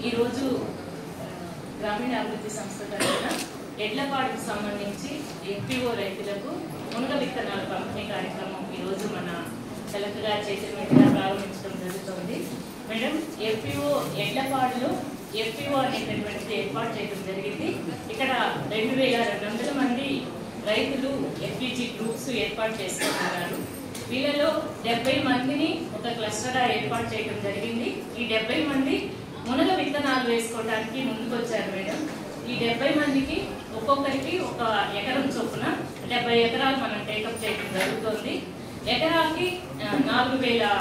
ఈరోజు గ్రామీణాభివృద్ధి సంస్థ తరఫున ఎడ్లపాడుకు సంబంధించి ఎఫ్పిఓ రైతులకు మునగ విత్తనాల పంపిణీ కార్యక్రమం ఈరోజు మన కలెక్టర్ గారి చేతుల మీదుగా ప్రారంభించడం జరుగుతుంది. మేడం, ఎఫ్పిఓ ఎడ్లపాడులో ఎఫ్పిఓ అనేటటువంటిది ఏర్పాటు చేయడం జరిగింది. ఇక్కడ 2200 మంది రైతులు ఎఫ్పిజి గ్రూప్స్ ఏర్పాటు చేసుకుంటున్నారు. వీళ్ళలో 70 మందిని ఒక క్లస్టర్గా ఏర్పాటు చేయడం జరిగింది. ఈ 70 మంది మునగ విత్తనాలు వేసుకోవడానికి ముందుకొచ్చారు మేడం. ఈ 70 మందికి ఒక్కొక్కరికి ఒక ఎకరం చొప్పున 70 ఎకరాలు మనం టేకప్ చేయడం జరుగుతుంది. ఎకరాకి 4000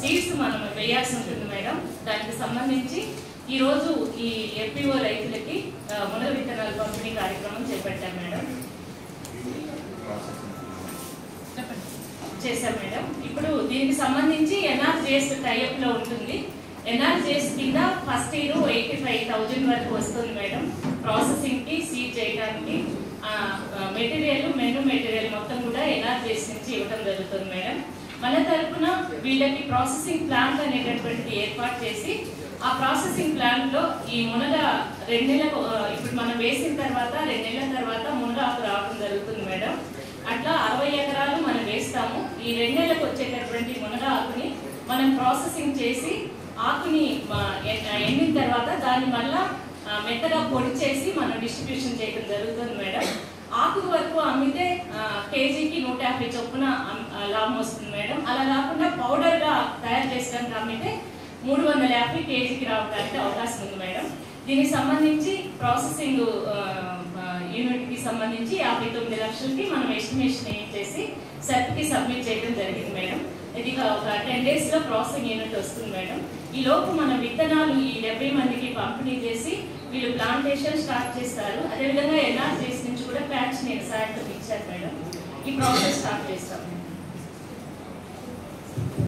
సీడ్స్ మనం వేయాల్సి ఉంటుంది మేడం. దానికి సంబంధించి ఈరోజు ఈ ఎఫ్పిఓ రైతులకి మునగ విత్తనాల పంపిణీ కార్యక్రమం చేపట్టాం మేడం. చేశాం మేడం. ఇప్పుడు దీనికి సంబంధించి ఎన్ఆర్జిఎస్ టైఅప్ లో ఉంటుంది. ఎన్ఆర్జిఎస్ కింద ఫస్ట్ ఇయర్ 85,000 వరకు వస్తుంది మేడం. ప్రాసెసింగ్ కి సీడ్ చేయడానికి మెటీరియల్ మెటీరియల్ మొత్తం కూడా ఎన్ఆర్జిఎస్ నుంచి ఇవ్వడం జరుగుతుంది మేడం. మన తరఫున వీళ్ళకి ప్రాసెసింగ్ ప్లాంట్ అనేటటువంటిది ఏర్పాటు చేసి ఆ ప్రాసెసింగ్ ప్లాంట్ లో ఈ మునగ 2 నెలలకు ఇప్పుడు మనం వేసిన తర్వాత 2 నెలల తర్వాత మునగ ఆకు రావడం జరుగుతుంది మేడం. అట్లా 60 ఎకరాలు మనం వేస్తాము. ఈ 2 నెలలకు వచ్చేటటువంటి మునగ ఆకుని మనం ప్రాసెసింగ్ చేసి ఆకుని ఎండిన తర్వాత దాన్ని మళ్ళా మెత్తగా పొడి చేసి మనం డిస్ట్రిబ్యూషన్ చేయడం జరుగుతుంది మేడం. ఆకు వరకు అమ్మితే కేజీకి 150 చొప్పున లాభం వస్తుంది మేడం. అలా కాకుండా పౌడర్ గా తయారు చేసడానికి అమ్మితే 350 కేజీకి రావడానికి అవకాశం ఉంది మేడం. దీనికి సంబంధించి ప్రాసెసింగ్ యూనిట్ కి సంబంధించి 59 లక్షలకి మనం ఎస్టిమేషన్ చేసి సెర్ప్ కి సబ్మిట్ చేయడం జరిగింది మేడం. ఇది ఒక 10 days లో ప్రాసెసింగ్ యూనిట్ వస్తుంది మేడం. ఈ లోపు మన విత్తనాలు ఈ 70 మందికి పంపిణీ చేసి వీళ్ళు ప్లాంటేషన్ స్టార్ట్ చేస్తారు. అదేవిధంగా ఎన్ఆర్జిఎస్ నుంచి కూడా ప్యాచ్ నేను సాయంత్రం ఇచ్చారు మేడం. ఈ ప్రాసెస్ స్టార్ట్ చేస్తాం.